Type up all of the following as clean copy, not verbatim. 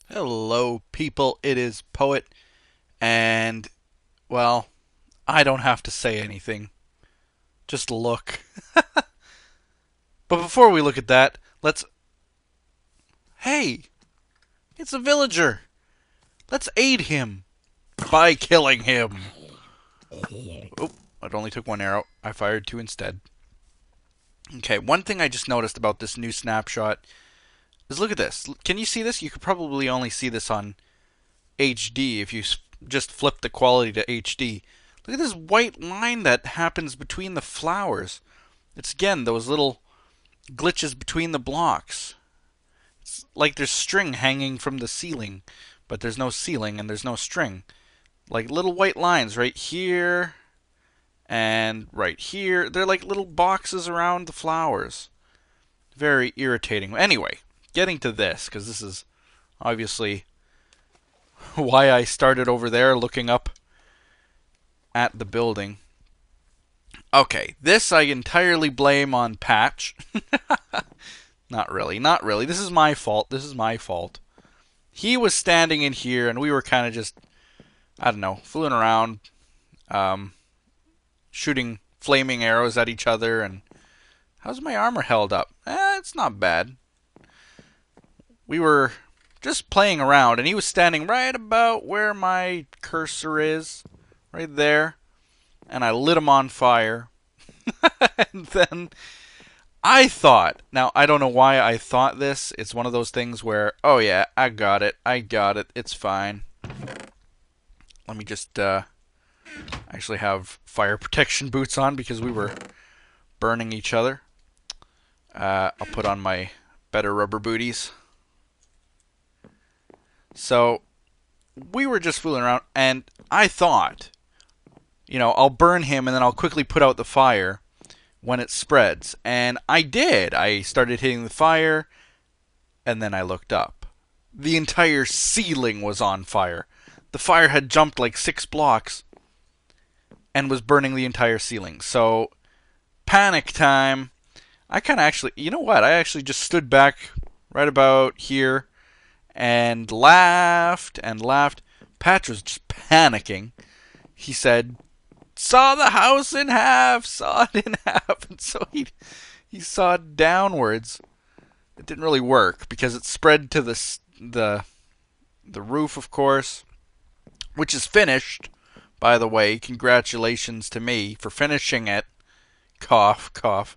Hello, people. It is Poet, and, well, I don't have to say anything. Just look. But before we look at that, let's. Hey! It's a villager! Let's aid him by killing him! Oh, it only took one arrow. I fired two instead. Okay, one thing I just noticed about this new snapshot is look at this. Can you see this? You could probably only see this on HD if you just flip the quality to HD. Look at this white line that happens between the flowers. It's again those little glitches between the blocks. It's like there's string hanging from the ceiling, but there's no ceiling and there's no string. Like little white lines right here and right here. They're like little boxes around the flowers. Very irritating. Anyway, getting to this, because this is obviously why I started over there looking up at the building. Okay, this I entirely blame on Patch. Not really, not really. This is my fault. This is my fault. He was standing in here, and we were kind of just, I don't know, fooling around, shooting flaming arrows at each other. And how's my armor held up? It's not bad. We were just playing around, and he was standing right about where my cursor is, right there, and I lit him on fire. And then I thought, now I don't know why I thought this, it's one of those things where, oh yeah, I got it, it's fine. Let me just actually have fire protection boots on because we were burning each other. I'll put on my better rubber booties. So, we were just fooling around, and I thought, you know, I'll burn him and then I'll quickly put out the fire when it spreads. And I did. I started hitting the fire, and then I looked up. The entire ceiling was on fire. The fire had jumped like 6 blocks and was burning the entire ceiling. So, panic time. I kind of actually, you know what? I actually just stood back right about here and laughed and laughed. Patch was just panicking. He said, saw the house in half, saw it in half. And so he sawed downwards. It didn't really work because it spread to the roof, of course, which is finished, by the way. Congratulations to me for finishing it. Cough, cough.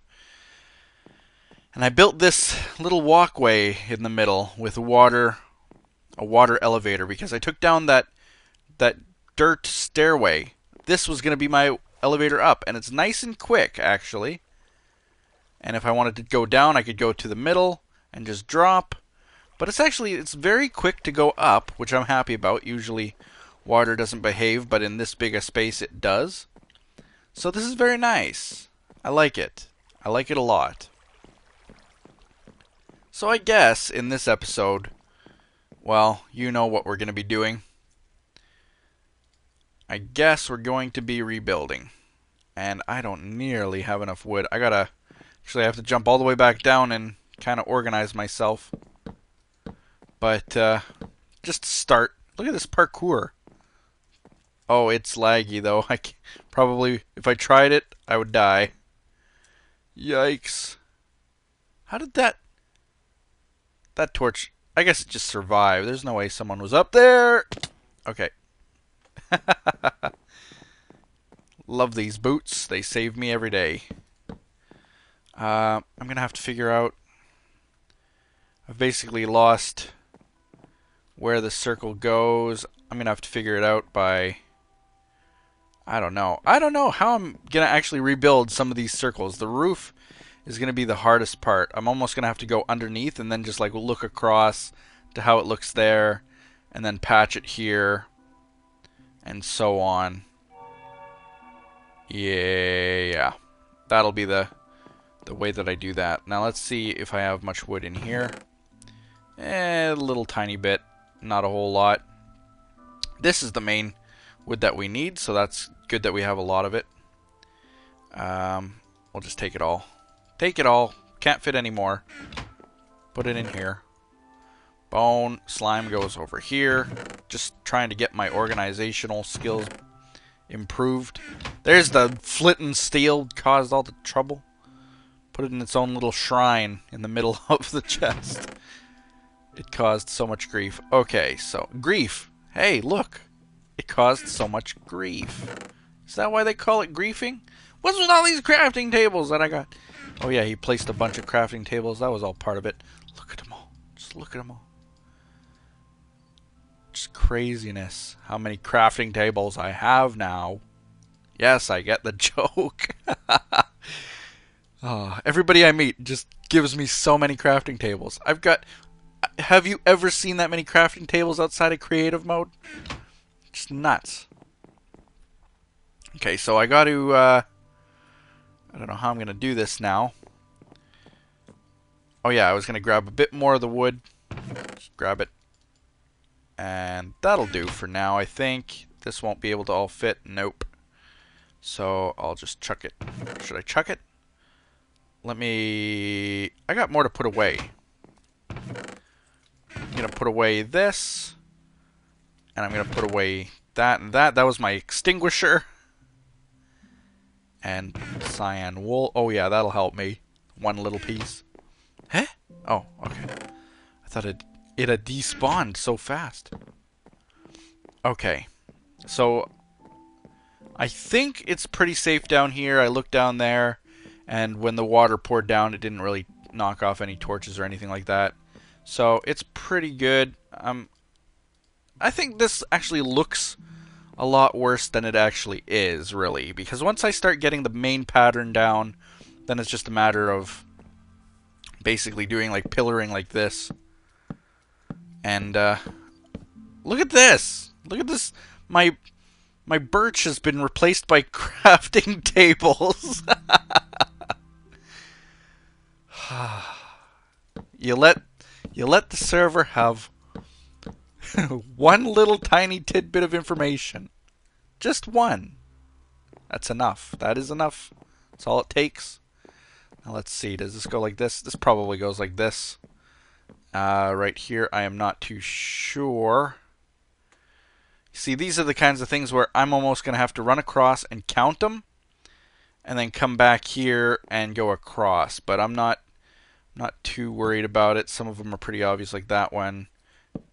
And I built this little walkway in the middle with a water elevator because I took down that dirt stairway. This was going to be my elevator up, and it's nice and quick, actually. And if I wanted to go down, I could go to the middle and just drop. But it's very quick to go up, which I'm happy about. Usually water doesn't behave, but in this big a space it does. So this is very nice. I like it. I like it a lot. So I guess in this episode, well, you know what we're going to be doing. I guess we're going to be rebuilding. And I don't nearly have enough wood. I have to jump all the way back down and kind of organize myself. But, just to start, look at this parkour. Oh, it's laggy though. Probably, if I tried it, I would die. Yikes. How did that torch, I guess it just survived. There's no way someone was up there. Okay. Love these boots. They save me every day. I'm going to have to figure out. I've basically lost where the circle goes. I'm going to have to figure it out by... I don't know. I don't know how I'm going to actually rebuild some of these circles. The roof is going to be the hardest part. I'm almost going to have to go underneath and then just like look across to how it looks there and then patch it here and so on. Yeah. That'll be the way that I do that. Now let's see if I have much wood in here. A little tiny bit. Not a whole lot. This is the main wood that we need, so that's good that we have a lot of it. We'll just take it all. Take it all. Can't fit anymore. Put it in here. Bone. Slime goes over here. Just trying to get my organizational skills improved. There's the flint and steel caused all the trouble. Put it in its own little shrine in the middle of the chest. It caused so much grief. Okay, so grief. Hey, look. It caused so much grief. Is that why they call it griefing? What's with all these crafting tables that I got? Oh yeah, he placed a bunch of crafting tables. That was all part of it. Look at them all. Just look at them all. Just craziness. How many crafting tables I have now. Yes, I get the joke. Oh, everybody I meet just gives me so many crafting tables. I've got... Have you ever seen that many crafting tables outside of creative mode? Just nuts. Okay, so I got to... I don't know how I'm going to do this now. Oh yeah, I was going to grab a bit more of the wood. Just grab it. And that'll do for now, I think. This won't be able to all fit. Nope. So I'll just chuck it. Should I chuck it? Let me... I got more to put away. I'm going to put away this. And I'm going to put away that and that. That was my extinguisher. And cyan wool. Oh yeah, that'll help me. One little piece. Huh? Oh, okay. I thought it had despawned so fast. Okay. So, I think it's pretty safe down here. I looked down there, and when the water poured down, it didn't really knock off any torches or anything like that. So, it's pretty good. I think this actually looks a lot worse than it actually is, really. Because once I start getting the main pattern down, then it's just a matter of basically doing like pillaring like this. And look at this. Look at this. My birch has been replaced by crafting tables. You let the server have one little tiny tidbit of information. Just one. That's enough. That is enough. That's all it takes. Now let's see. Does this go like this? This probably goes like this. Right here, I am not too sure. See, these are the kinds of things where I'm almost going to have to run across and count them, and then come back here and go across. But I'm not too worried about it. Some of them are pretty obvious, like that one,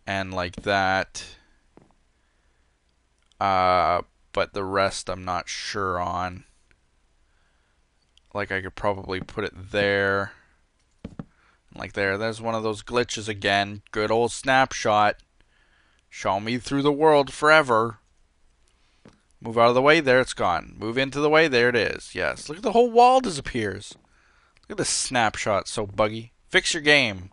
and like that. But the rest I'm not sure on. Like I could probably put it there. Like there. There's one of those glitches again. Good old snapshot. Show me through the world forever. Move out of the way. There it's gone. Move into the way. There it is. Yes. Look at the whole wall disappears. Look at this snapshot. So buggy. Fix your game.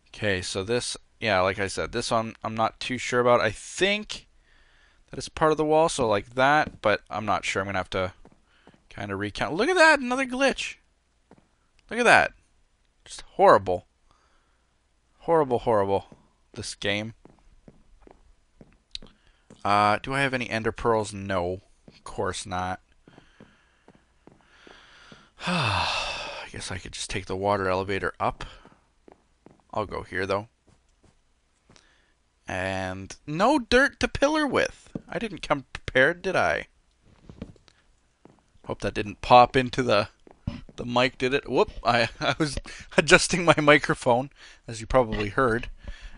Okay, so this... Yeah, like I said, this one I'm not too sure about. I think that it's part of the wall, so like that. But I'm not sure. I'm going to have to kind of recount. Look at that. Another glitch. Look at that. Just horrible. Horrible, horrible. This game. Do I have any ender pearls? No. Of course not. I guess I could just take the water elevator up. I'll go here, though. And no dirt to pillar with. I didn't come prepared, did I? Hope that didn't pop into the mic, did it? Whoop. I was adjusting my microphone, as you probably heard.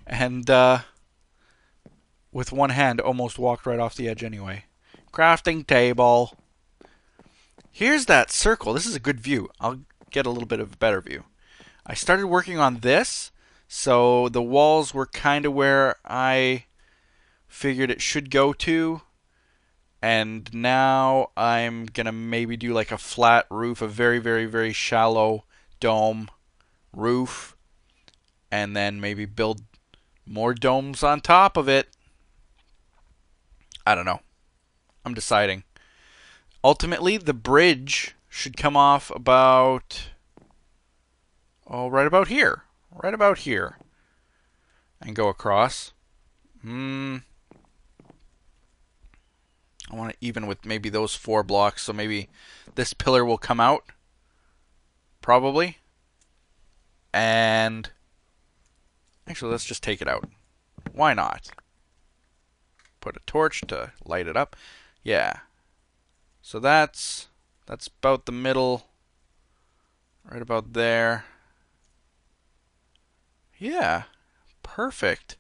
And, with one hand, almost walked right off the edge anyway. Crafting table. Here's that circle. This is a good view. I'll get a little bit of a better view. I started working on this, so the walls were kind of where I figured it should go to. And now I'm going to maybe do like a flat roof, a very, very, very shallow dome roof. And then maybe build more domes on top of it. I don't know. I'm deciding. Ultimately, the bridge should come off about... Oh, right about here. Right about here. And go across. I I want it even with maybe those 4 blocks, so maybe this pillar will come out. Probably. And actually, let's just take it out. Why not? Put a torch to light it up. Yeah. So that's about the middle. Right about there. Yeah. Perfect.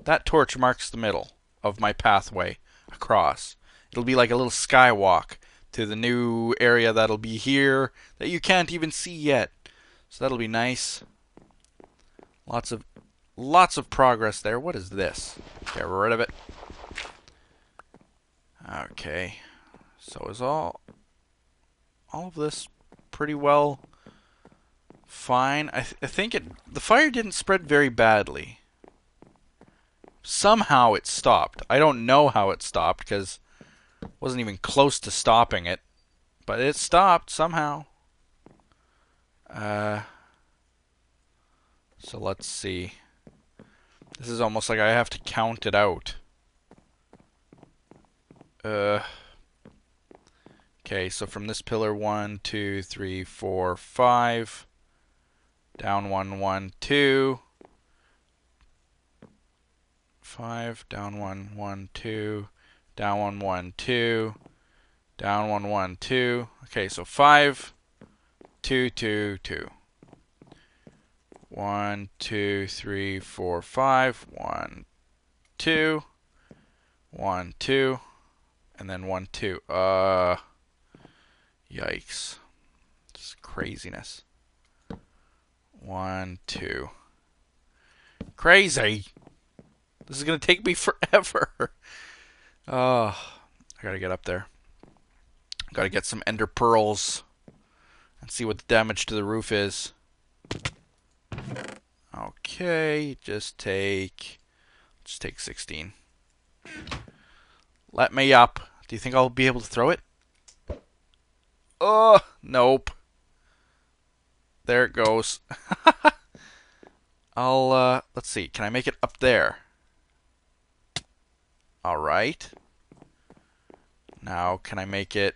That torch marks the middle of my pathway across. It'll be like a little skywalk to the new area that'll be here that you can't even see yet. So that'll be nice. Lots of progress there. What is this? Get rid of it. Okay. So is all of this pretty well fine? I think the fire didn't spread very badly. Somehow it stopped. I don't know how it stopped because it wasn't even close to stopping it, but it stopped somehow. So let's see. This is almost like I have to count it out. Okay, so from this pillar, 1, 2, 3, 4, 5. Down 1, 1, 2. 5. Down 1, 1, 2. Down 1, 1, 2. Down 1, 1, 2. Okay, so 5, 2, 2, 2. 1, 2, 3, 4, 5. 1, 2. 1, 2. And then 1, 2. Yikes. This is craziness. 1, 2. Crazy. This is going to take me forever. Oh, I got to get up there. Got to get some ender pearls and see what the damage to the roof is. Okay, just take 16. Let me up. Do you think I'll be able to throw it? Oh, nope. There it goes. Let's see. Can I make it up there? Alright. Now, can I make it?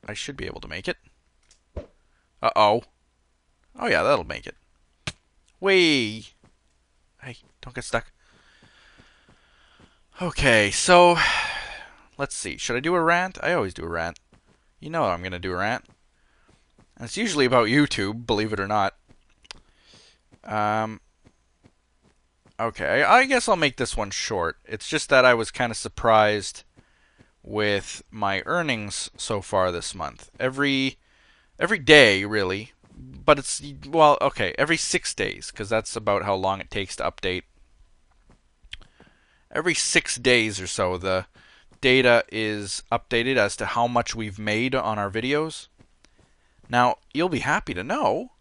I should be able to make it. Uh-oh. Oh, yeah, that'll make it. Whee! Hey, don't get stuck. Okay, so let's see. Should I do a rant? I always do a rant. You know I'm going to do a rant. And it's usually about YouTube, believe it or not. Okay, I guess I'll make this one short. It's just that I was kind of surprised with my earnings so far this month. Every day, really. But it's, well, okay, every 6 days, because that's about how long it takes to update. Every 6 days or so, the data is updated as to how much we've made on our videos. Now, you'll be happy to know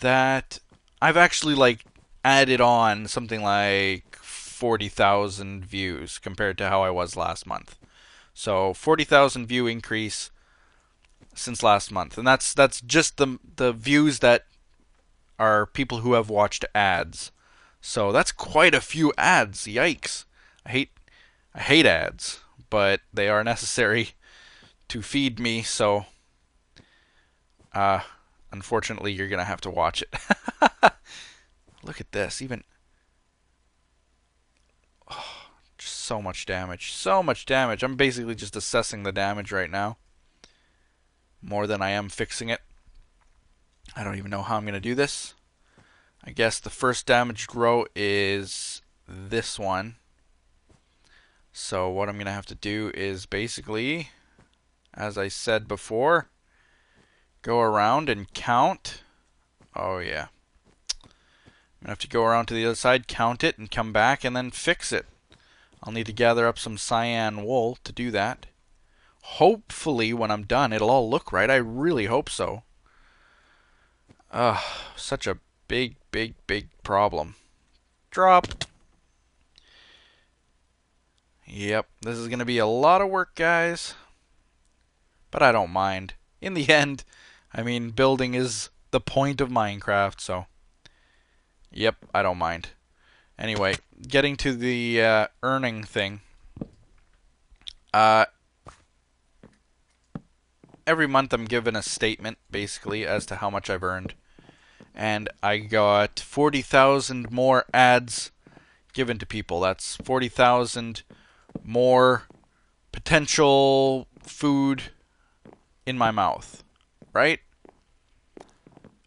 that I've actually, added on something like 40,000 views compared to how I was last month. So, 40,000 view increase since last month. And that's just the views that are people who have watched ads. So, that's quite a few ads. Yikes. I hate ads, but they are necessary to feed me, so unfortunately you're going to have to watch it. Look at this. Just so much damage. So much damage. I'm basically just assessing the damage right now. More than I am fixing it. I don't even know how I'm going to do this. I guess the first damaged row is this one. So what I'm going to have to do is basically, as I said before, go around and count. Oh yeah. I'm going to have to go around to the other side, count it, and come back and then fix it. I'll need to gather up some cyan wool to do that. Hopefully when I'm done it'll all look right. I really hope so. Such a big problem. Drop. Yep, this is going to be a lot of work, guys. But I don't mind. In the end, I mean, building is the point of Minecraft, so yep, I don't mind. Anyway, getting to the earning thing. every month I'm given a statement, basically, as to how much I've earned. And I got 40,000 more ads given to people. That's 40,000 more potential food in my mouth, right?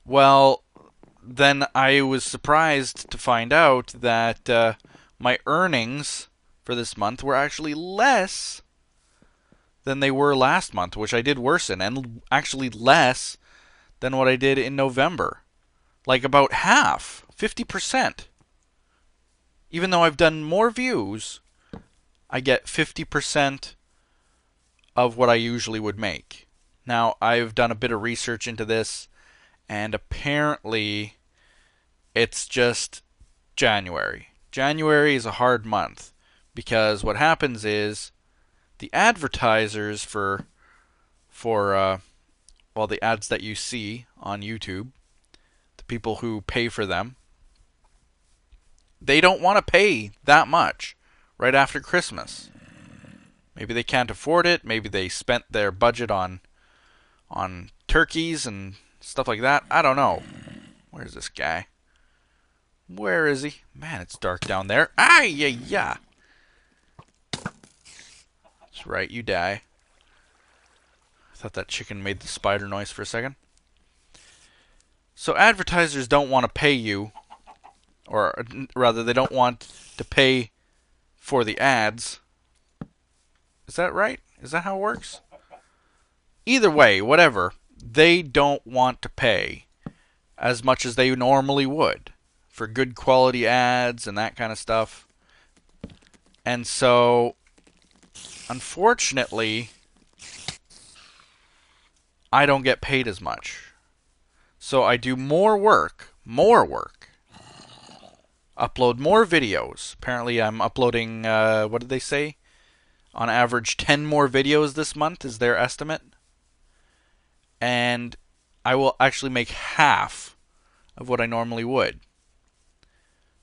Well, then I was surprised to find out that my earnings for this month were actually less than they were last month, which I did worsen, and actually less than what I did in November. Like about half, 50%. Even though I've done more views, I get 50% of what I usually would make. Now, I've done a bit of research into this, and apparently it's just January. January is a hard month because what happens is the advertisers for the ads that you see on YouTube, the people who pay for them, they don't want to pay that much right after Christmas. Maybe they can't afford it. Maybe they spent their budget on turkeys and stuff like that. I don't know. Where's this guy? Where is he? Man, it's dark down there. Ah, yeah. That's right, you die. I thought that chicken made the spider noise for a second. So advertisers don't want to pay you, or rather, they don't want to pay for the ads. Is that right? Is that how it works? Either way, whatever. They don't want to pay as much as they normally would for good quality ads and that kind of stuff. And so, unfortunately, I don't get paid as much. So I do more work, upload more videos. Apparently I'm uploading, what did they say? On average, 10 more videos this month is their estimate. And I will actually make half of what I normally would.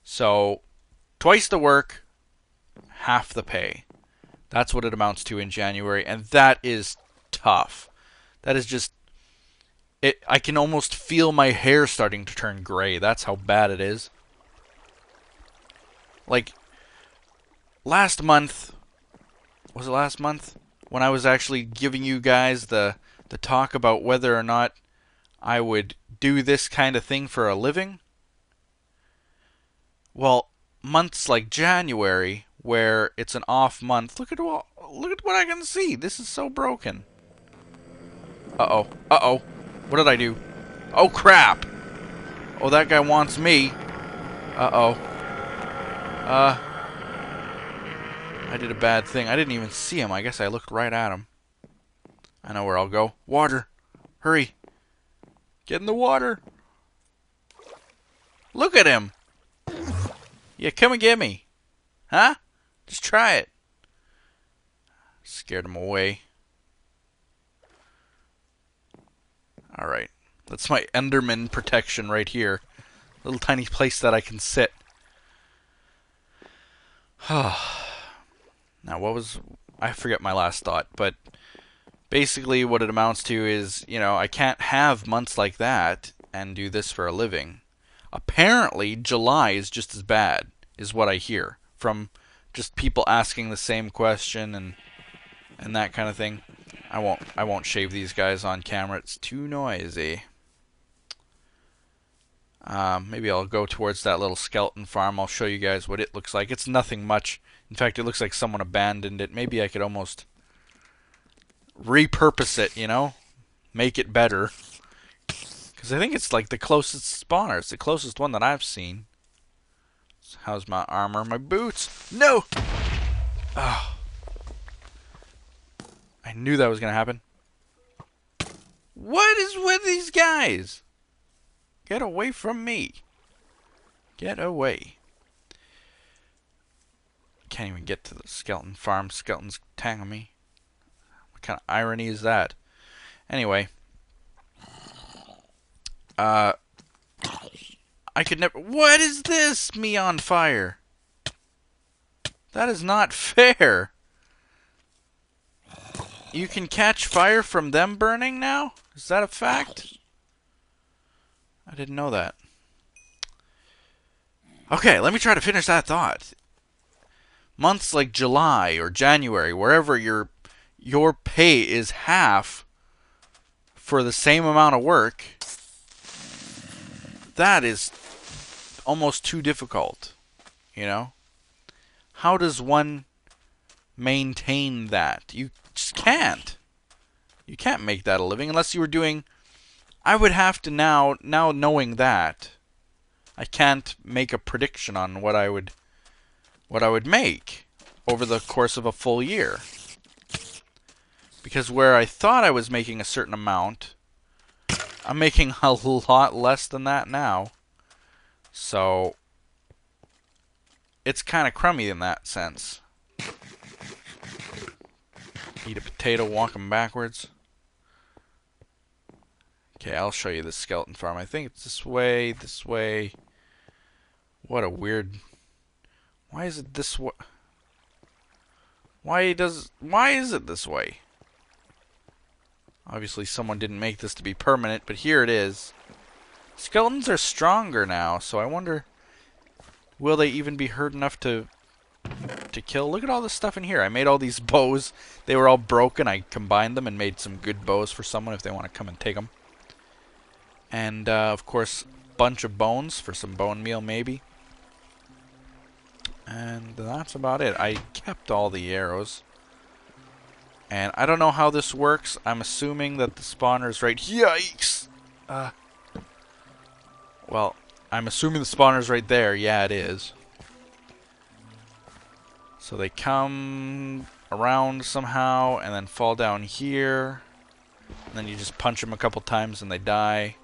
So, twice the work, half the pay. That's what it amounts to in January, and that is tough. That is just... I can almost feel my hair starting to turn gray. That's how bad it is. Like, last month... Was it last month? When I was actually giving you guys the talk about whether or not I would do this kind of thing for a living? Well, months like January, where it's an off month, look at what I can see. This is so broken. Uh-oh. What did I do? Oh, crap! Oh, that guy wants me. Uh-oh. I did a bad thing. I didn't even see him. I guess I looked right at him. I know where I'll go. Water! Hurry! Get in the water! Look at him! Yeah, come and get me. Huh? Just try it. Scared him away. Alright. That's my Enderman protection right here. Little tiny place that I can sit. Now, what was... I forget my last thought, but... Basically, what it amounts to is, I can't have months like that and do this for a living. Apparently, July is just as bad, is what I hear from just people asking the same question and that kind of thing. I won't shave these guys on camera. It's too noisy. Maybe I'll go towards that little skeleton farm. I'll show you guys what it looks like. It's nothing much. In fact, it looks like someone abandoned it. Maybe I could almost repurpose it, make it better. Because I think it's like the closest spawner. It's the closest one that I've seen. So how's my armor? My boots? No! Oh. I knew that was going to happen. What is with these guys? Get away from me. Get away. Can't even get to the skeleton farm. Skeletons tangle me. What kind of irony is that? Anyway. I could never... What is this? Me on fire. That is not fair. You can catch fire from them burning now? Is that a fact? I didn't know that. Okay, let me try to finish that thought. Months like July or January, wherever your pay is half for the same amount of work, that is almost too difficult, you know? How does one maintain that? You just can't. You can't make that a living unless you were doing... I would have to now knowing that, I can't make a prediction on what I would make over the course of a full year. Because where I thought I was making a certain amount, I'm making a lot less than that now. So it's kind of crummy in that sense. Eat a potato walking backwards. Okay, I'll show you the skeleton farm. I think it's this way, this way. What a weird... Why is it this way? Why is it this way? Obviously someone didn't make this to be permanent, but here it is. Skeletons are stronger now, so I wonder, will they even be hurt enough to kill? Look at all this stuff in here. I made all these bows. They were all broken. I combined them and made some good bows for someone if they want to come and take them. And, of course, bunch of bones for some bone meal, maybe. And that's about it. I kept all the arrows. And I don't know how this works. I'm assuming that the spawner's right... Yikes! Well, I'm assuming the spawner's right there. Yeah, it is. So they come around somehow and then fall down here. And then you just punch them a couple times and they die.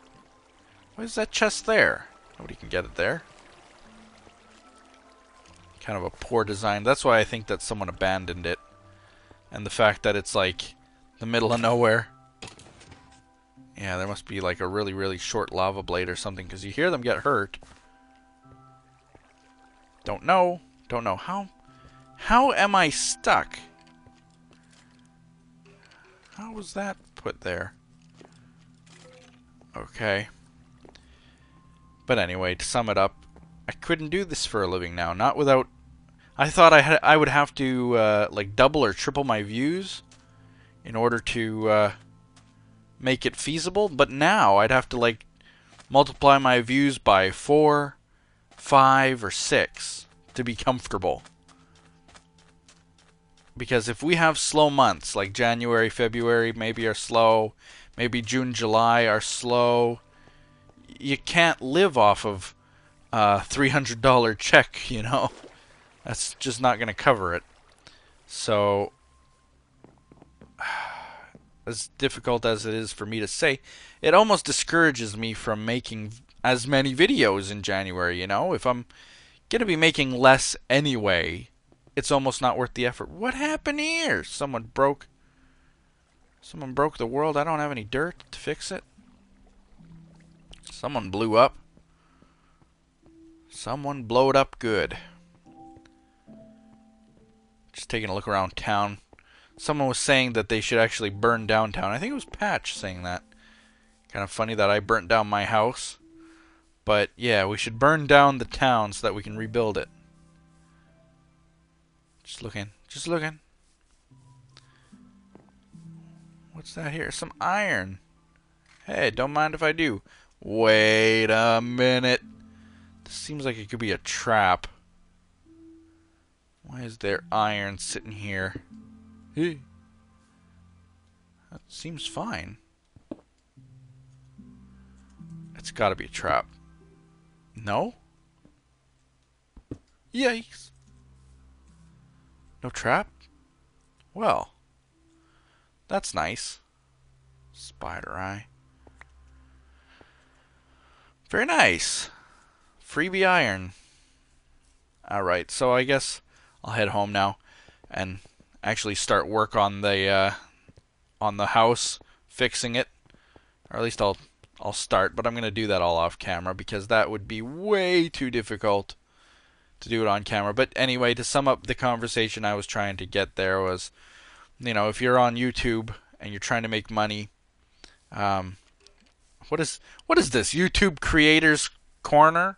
Why is that chest there? Nobody can get it there. Kind of a poor design. That's why I think that someone abandoned it. And the fact that it's like the middle of nowhere. Yeah, there must be like a really, really short lava blade or something, because you hear them get hurt. Don't know. Don't know. How am I stuck? How was that put there? Okay. But anyway, to sum it up, I couldn't do this for a living now. Not without... I thought I would have to like double or triple my views in order to make it feasible. But now I'd have to like multiply my views by 4, 5, or 6 to be comfortable. Because if we have slow months, like January, February maybe are slow, maybe June, July are slow, you can't live off of a $300 check, you know? That's just not going to cover it. So, as difficult as it is for me to say, it almost discourages me from making as many videos in January, you know? If I'm going to be making less anyway, it's almost not worth the effort. What happened here? Someone broke the world. I don't have any dirt to fix it. Someone blew up. Someone blowed up good. Just taking a look around town. Someone was saying that they should actually burn downtown. I think it was Patch saying that. Kind of funny that I burnt down my house. But yeah, we should burn down the town so that we can rebuild it. Just looking. Just looking. What's that here? Some iron. Hey, don't mind if I do. Wait a minute. This seems like it could be a trap. Why is there iron sitting here? Hey. That seems fine. It's gotta be a trap. No? Yikes. No trap? Well. That's nice. Spider eye. Very nice. Freebie iron. Alright, so I guess I'll head home now and actually start work on the house, fixing it. Or at least I'll start, but I'm going to do that all off camera because that would be way too difficult to do it on camera. But anyway, to sum up the conversation I was trying to get there was if you're on YouTube and you're trying to make money, um, what is this YouTube Creators Corner?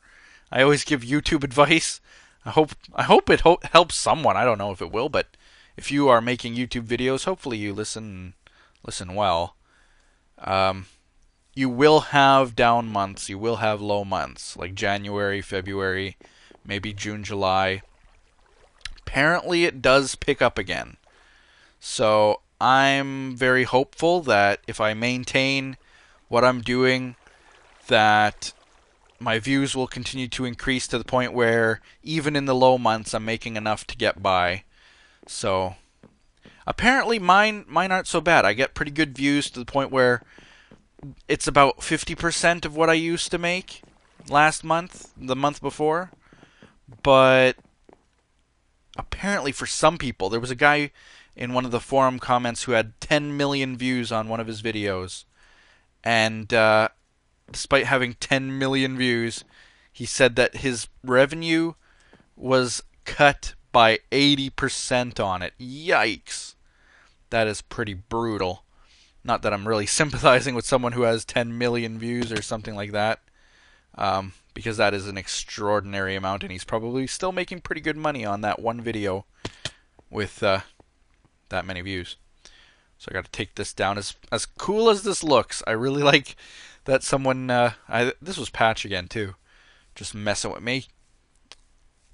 I always give YouTube advice. I hope it helps someone. I don't know if it will, but if you are making YouTube videos, hopefully you listen well. Um, you will have down months. You will have low months, like January, February, maybe June, July. Apparently, it does pick up again. So I'm very hopeful that if I maintain what I'm doing, that my views will continue to increase to the point where even in the low months I'm making enough to get by. So apparently mine aren't so bad. I get pretty good views to the point where it's about 50% of what I used to make last month, the month before. But apparently for some people, there was a guy in one of the forum comments who had 10 million views on one of his videos. And despite having 10 million views, he said that his revenue was cut by 80% on it. Yikes. That is pretty brutal. Not that I'm really sympathizing with someone who has 10 million views or something like that, because that is an extraordinary amount, and he's probably still making pretty good money on that one video with that many views. So I got to take this down. As cool as this looks, I really like that someone. This was Patch again too, just messing with me.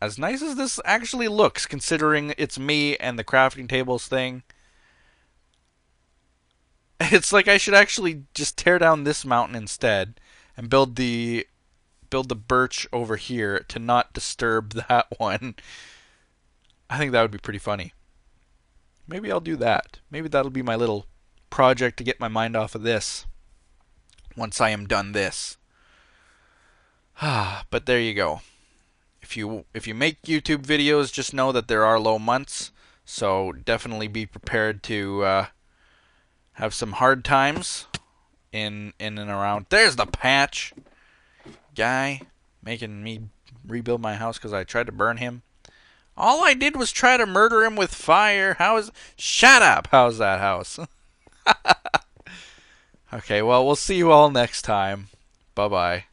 As nice as this actually looks, considering it's me and the crafting tables thing, it's like I should actually just tear down this mountain instead and build the birch over here to not disturb that one. I think that would be pretty funny. Maybe I'll do that. Maybe that'll be my little project to get my mind off of this once I am done this. But there you go. If you make YouTube videos, just know that there are low months. So definitely be prepared to have some hard times in and around. There's the Patch guy making me rebuild my house because I tried to burn him. All I did was try to murder him with fire. Shut up! How's that house? Okay, well, we'll see you all next time. Bye-bye.